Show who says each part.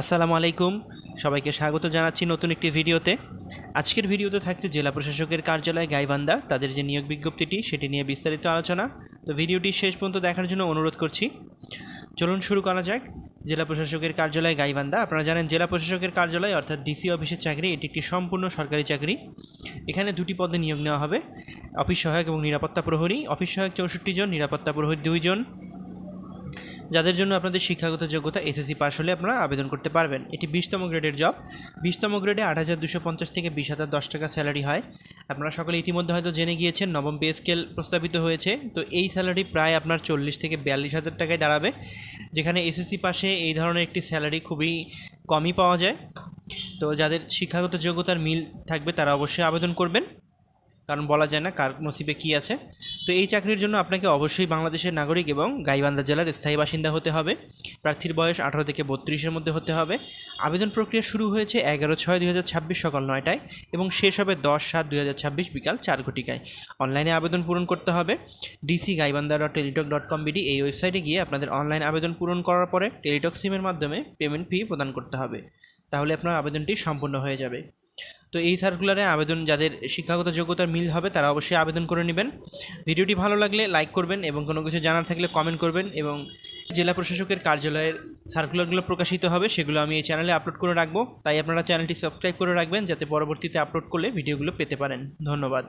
Speaker 1: আসসালামু আলাইকুম, সবাইকে স্বাগত জানাচ্ছি নতুন একটি ভিডিওতে। আজকের ভিডিওতে থাকছে জেলা প্রশাসকের কার্যালয় গাইবান্ধা তাদের যে নিয়োগ বিজ্ঞপ্তিটি সেটি নিয়ে বিস্তারিত আলোচনা। তো ভিডিওটি শেষ পর্যন্ত দেখার জন্য অনুরোধ করছি। চলুন শুরু করা যাক। জেলা প্রশাসকের কার্যালয় গাইবান্ধা, আপনারা জানেন জেলা প্রশাসকের কার্যালয় অর্থাৎ ডিসি অফিসের চাকরি, এটি একটি সম্পূর্ণ সরকারি চাকরি। এখানে দুটি পদে নিয়োগ নেওয়া হবে, অফিস সহায়ক এবং নিরাপত্তা প্রহরী। অফিস সহায়ক 64 জন, নিরাপত্তা প্রহরী 2 জন, যাদের জন্য আপনাদের শিক্ষাগত যোগ্যতা এসএসসি পাস হলে আপনারা আবেদন করতে পারবেন। এটি 20তম গ্রেডের জব। 20তম গ্রেডে 8,250 থেকে 20,010 টাকা স্যালারি হয়। আপনারা সকলে ইতিমধ্যে হয়তো জেনে গিয়েছেন নবম পে স্কেল প্রস্তাবিত হয়েছে। তো এই স্যালারি প্রায় আপনার 40 থেকে 42,000 টাকায় দাঁড়াবে, যেখানে এসএসসি পাশে এই ধরনের একটি স্যালারি খুবই কমই পাওয়া যায়। তো যাদের শিক্ষাগত যোগ্যতার মিল থাকবে তারা অবশ্যই আবেদন করবেন, কারণ বলা যায় না কার নসিবে কী আছে। তো এই চাকরির জন্য আপনাকে অবশ্যই বাংলাদেশের নাগরিক এবং গাইবান্ধা জেলার স্থায়ী বাসিন্দা হতে হবে। প্রার্থীর বয়স 18 থেকে 32-এর মধ্যে হতে হবে। আবেদন প্রক্রিয়া শুরু হয়েছে 11/6/2026 সকাল 9টায় এবং শেষ হবে 10/7/2026 বিকাল 4 ঘটিকায়। অনলাইনে আবেদন পূরণ করতে হবে। dcgaibandha.teletalk.com এই ওয়েবসাইটে গিয়ে আপনাদের অনলাইন আবেদন পূরণ করার পরে টেলিটক সিমের মাধ্যমে পেমেন্ট ফি প্রদান করতে হবে, তাহলে আপনার আবেদনটি সম্পূর্ণ হয়ে যাবে। তো এই সার্কুলারে আবেদন যাদের শিক্ষাগত যোগ্যতার মিল হবে তারা অবশ্যই আবেদন করে নেবেন। ভিডিওটি ভালো লাগলে লাইক করবেন এবং কোনো কিছু জানার থাকলে কমেন্ট করবেন। এবং জেলা প্রশাসকের কার্যালয়ের সার্কুলারগুলো প্রকাশিত হবে সেগুলো আমি এই চ্যানেলে আপলোড করে রাখবো, তাই আপনারা চ্যানেলটি সাবস্ক্রাইব করে রাখবেন যাতে পরবর্তীতে আপলোড করলে ভিডিওগুলো পেতে পারেন। ধন্যবাদ।